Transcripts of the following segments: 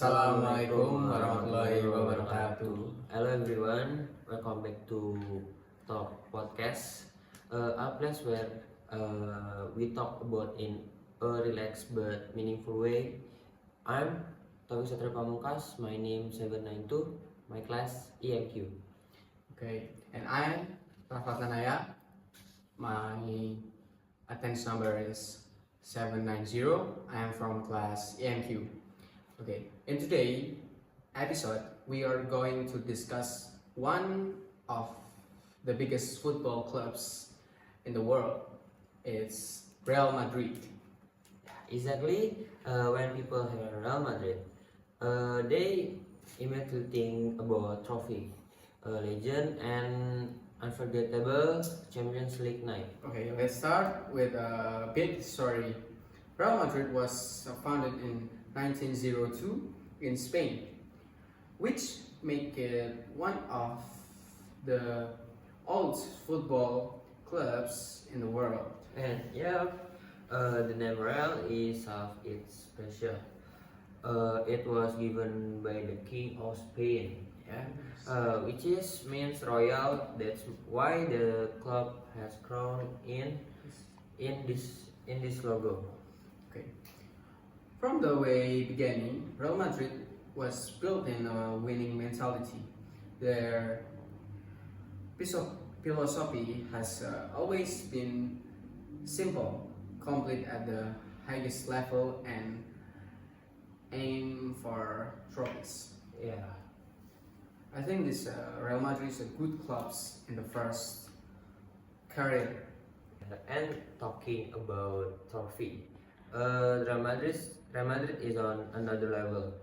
Assalamualaikum warahmatullahi wabarakatuh. Hello everyone, welcome back to Talk Podcast, a place where we talk about in a relaxed but meaningful way. I'm Taufik Satria Pamungkas, my name 792, my class EMQ. Okay, and I'm Rafat Tanaya. My attendance number is 790. I am from class EMQ. Okay, in today's episode, we are going to discuss one of the biggest football clubs in the world. It's Real Madrid. Exactly, when people hear Real Madrid, they immediately think about trophy, legend, and unforgettable Champions League night. Okay, let's start with a bit story. Real Madrid was founded in 1902 in Spain, which make it one of the oldest football clubs in the world. And the name Real is of its special. It was given by the King of Spain, which is means royal. That's why the club has crown in this logo. Okay. From the way beginning, Real Madrid was built in a winning mentality. Their philosophy has always been simple, complete at the highest level, and aim for trophies. Yeah, I think this Real Madrid is a good clubs in the first career. and talking about trophy, Real Madrid is on another level.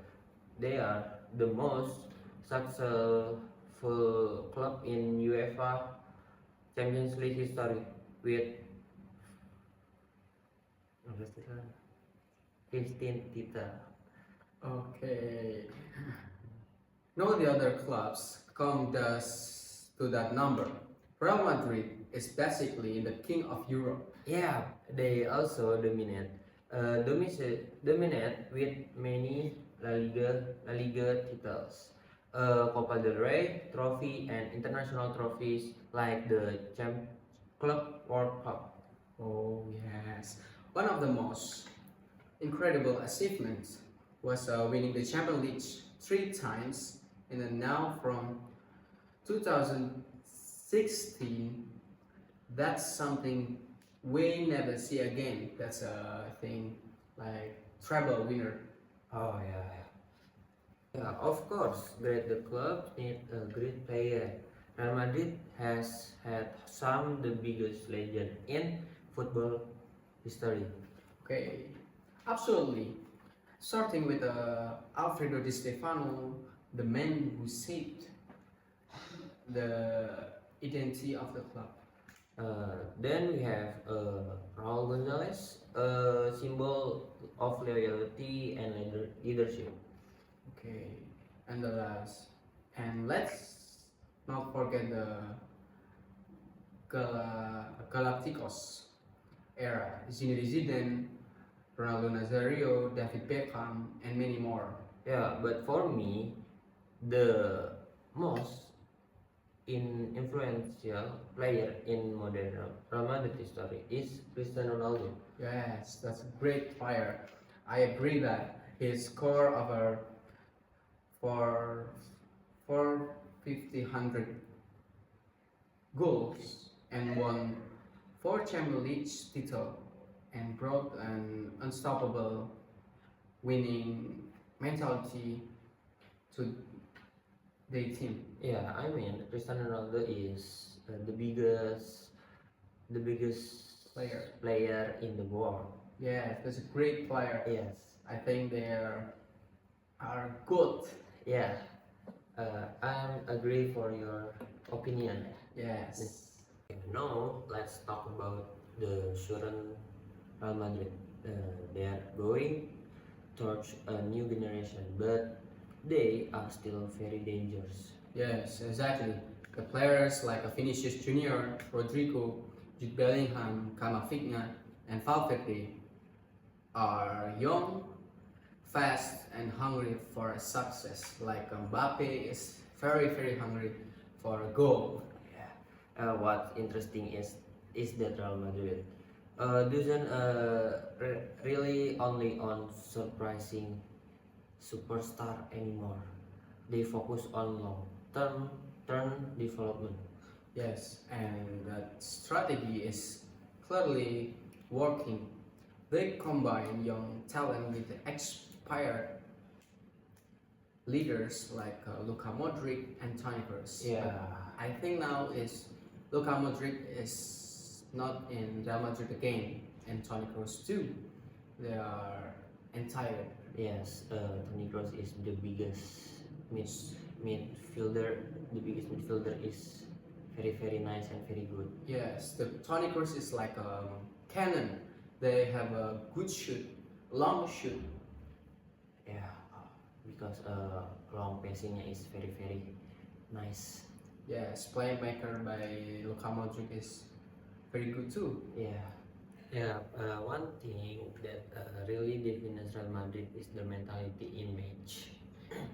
They are the most successful club in UEFA Champions League history with 15 title. Okay. No the other clubs come thus to that number. Real Madrid is basically the king of Europe. Yeah, they also dominate with many La Liga titles, Copa del Rey trophy, and international trophies like the Club World Cup. Oh yes. One of the most incredible achievements was winning the Champions League 3 times in the now from 2016. That's something we never see again. That's I think like treble winner. Oh yeah. Yeah, of course, the club need a great player. Real Madrid has had some the biggest legend in football history. Okay, absolutely. Starting with Alfredo Di Stefano, the man who shaped the identity of the club. Then we have Raul Gonzalez, a symbol of loyalty and leadership. Okay, and the last, and let's not forget the Galacticos era. Zinedine Zidane, Ronaldo Nazario, David Beckham, and many more. Yeah, but for me, the most influential player in modern Real Madrid history is Cristiano Ronaldo. Yes, that's a great player. I agree that he scored over for 450 goals and won 4 Champions League titles and brought an unstoppable winning mentality to the team. Yeah, I mean Cristiano Ronaldo is the biggest Player. in the world. Yes, that's a great player. Yes. I think they are good. Yeah. I'm agree for your opinion. Yes. Now let's talk about the current Real Madrid. They are going towards a new generation, but they are still very dangerous. Yes, exactly. The players like Vinicius Junior, Rodrigo, Jude Bellingham, Camavinga, and Valverde are young, fast and hungry for success. Like Mbappe is very hungry for a goal. Yeah. What's interesting is that Real Madrid doesn't really only on surprising superstar anymore. They focus on long-term development. Yes, and that strategy is clearly working. They combine young talent with expired leaders like Luka Modric and Toni Kroos. Yeah. I think now is Luka Modric is not in Real Madrid again, and Toni Kroos too. They are entitled. Yes, Toni Kroos is the biggest mid midfielder. The biggest midfielder is very nice and very good. Yes, the Toni Kroos is like a cannon. They have a good shoot, long shoot. Yeah, because long passingnya is very nice. Yes, playmaker by Luka Modric is very good too. Yeah. Yeah, one thing that really defines Real Madrid is the mentality in match.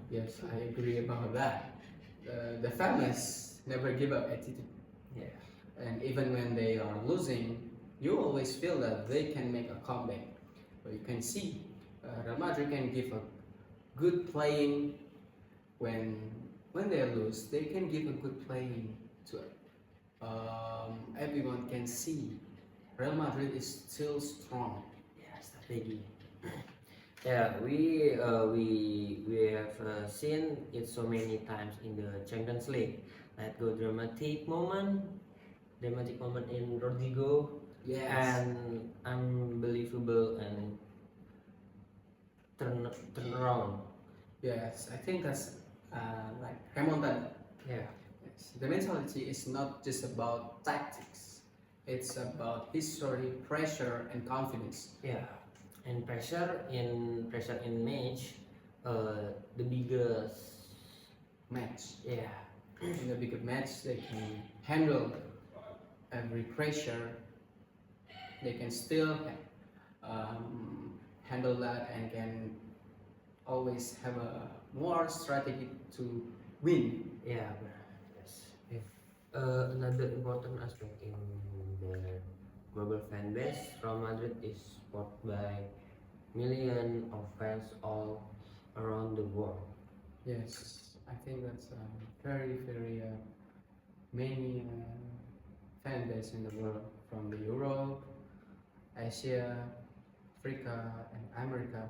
Yes, I agree about that. The famous never give up attitude, Yeah, and even when they are losing, you always feel that they can make a comeback. But you can see, Real Madrid can give a good playing when they lose. They can give a good playing to everyone can see. Real Madrid is still strong. yeah, strategi. Yeah, we have seen it so many times in the Champions League. Like go dramatic moment in Rodrigo, Yes. and unbelievable and turn around. Yes, I think that's like remontada. Yeah. Yes. The mentality is not just about tactics. It's about history, pressure, and confidence. Yeah, and pressure in match, the biggest. Match. Yeah, In a bigger match, they can handle every pressure. They can still handle that and can always have a more strategy to win. yeah, yes. If another important aspect in the global fan base, Real Madrid is supported by millions of fans all around the world. Yes, I think that's very many fan base in the world from the Europe, Asia, Africa, and America.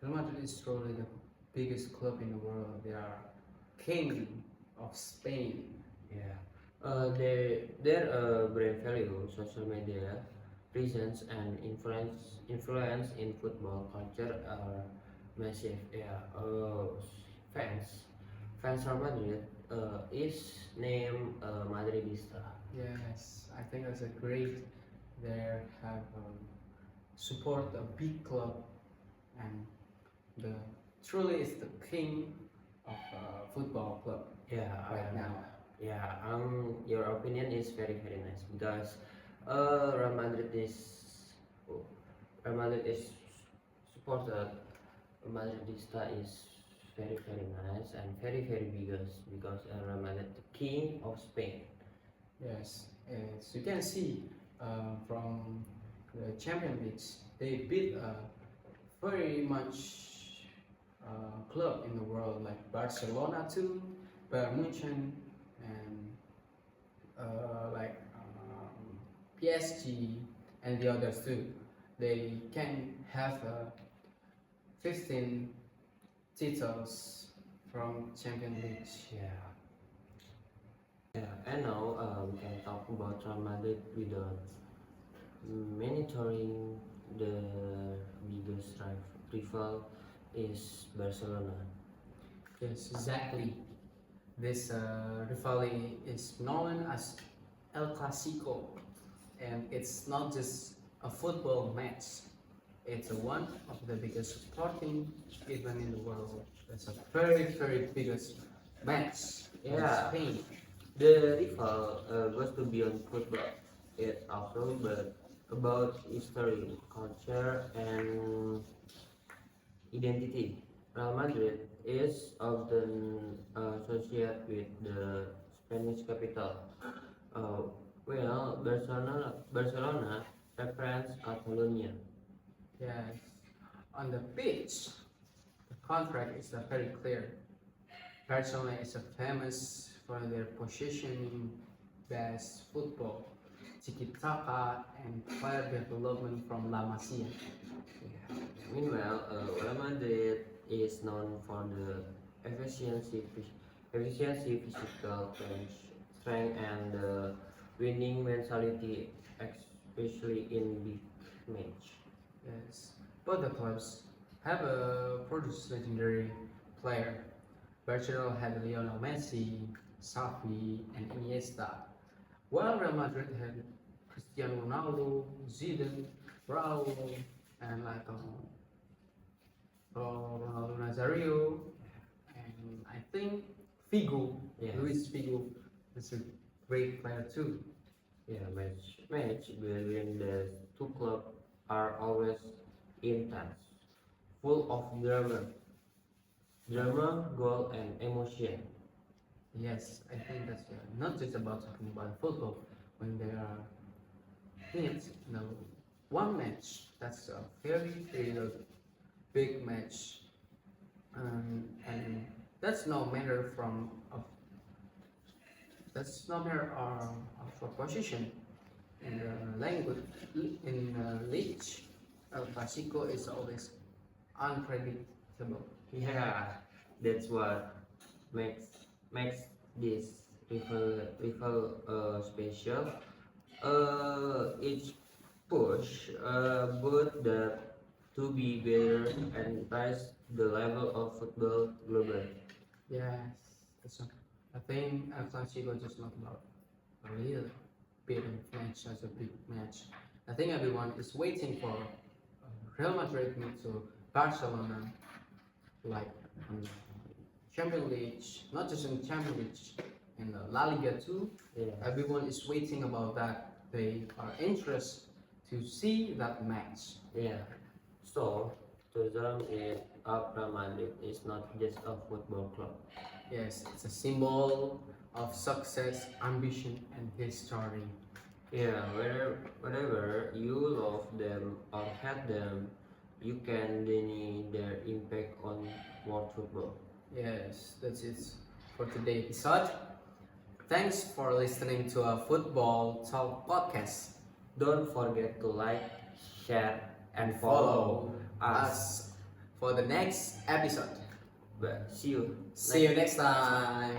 Real Madrid is truly the biggest club in the world. They are king of Spain. Yeah. Their brand value, social media presence, and influence in football culture are massive. Yeah. Fans from Madrid is named Madridista. Yes, I think that's a great. They have support a big club, and the truly is the king of football club Yeah. right now. Yeah. Your opinion is very nice because Real Madrid is supported. Madridista is very nice and very biggest because Real Madrid the king of Spain. Yes, as you can see from the Champions League, they beat very much club in the world like Barcelona too, Bayern Munchen, and PSG and the others too. They can have 15 titles from Champions League. Yeah. Yeah, and now we can talk about Real Madrid without monitoring the biggest rival is Barcelona. Yes, exactly. This rivalry is known as El Clasico, and it's not just a football match. It's one of the biggest sporting event in the world. It's a very biggest match in Yeah. Spain. The rival goes to beyond football. It's also about history, culture, and identity. Real Madrid is often associated with the Spanish capital, uh, while Barcelona represents Catalonia. Yes. On the pitch, the contract is very clear. Barcelona is famous for their positioning, best football, tiki-taka, and player development from La Masia. Yeah. Meanwhile, Real Madrid is known for the efficiency, physical strength, and winning mentality, especially in big match. Yes. Both the clubs have produced legendary player. Barcelona had Lionel Messi, Xavi, and Iniesta, while Real Madrid had Cristiano Ronaldo, Zidane, Raul, and Ronaldo Nazario, and I think Figo, Yes. Luis Figo, is a great player too. Yeah, match between the two clubs are always intense, full of drama, goal, and emotion. Yes, I think that's not just about talking about football. When there are minutes, one match that's a very big match, and that's no matter that's no matter of a position in the language in the league. El Clasico is always unpredictable. Yeah, that's what makes this rival special. Each push both the to be better and rise the level of football globally. Yes, that's not, I think El Clasico is just not about a real big match as a big match. I think everyone is waiting for Real Madrid to Barcelona, like Champions League, not just in Champions League, in the La Liga too. Yeah. Everyone is waiting about that. They are interested to see that match. Yeah. So, to them, Real Madrid is not just a football club. Yes, it's a symbol of success, ambition, and history. Yeah, whether you love them or hate them, you can deny their impact on world football. Yes, that's it for today's episode. Thanks for listening to our Football Talk podcast. Don't forget to like, share, and Follow follow us. us for the next episode. But see you. See you next time.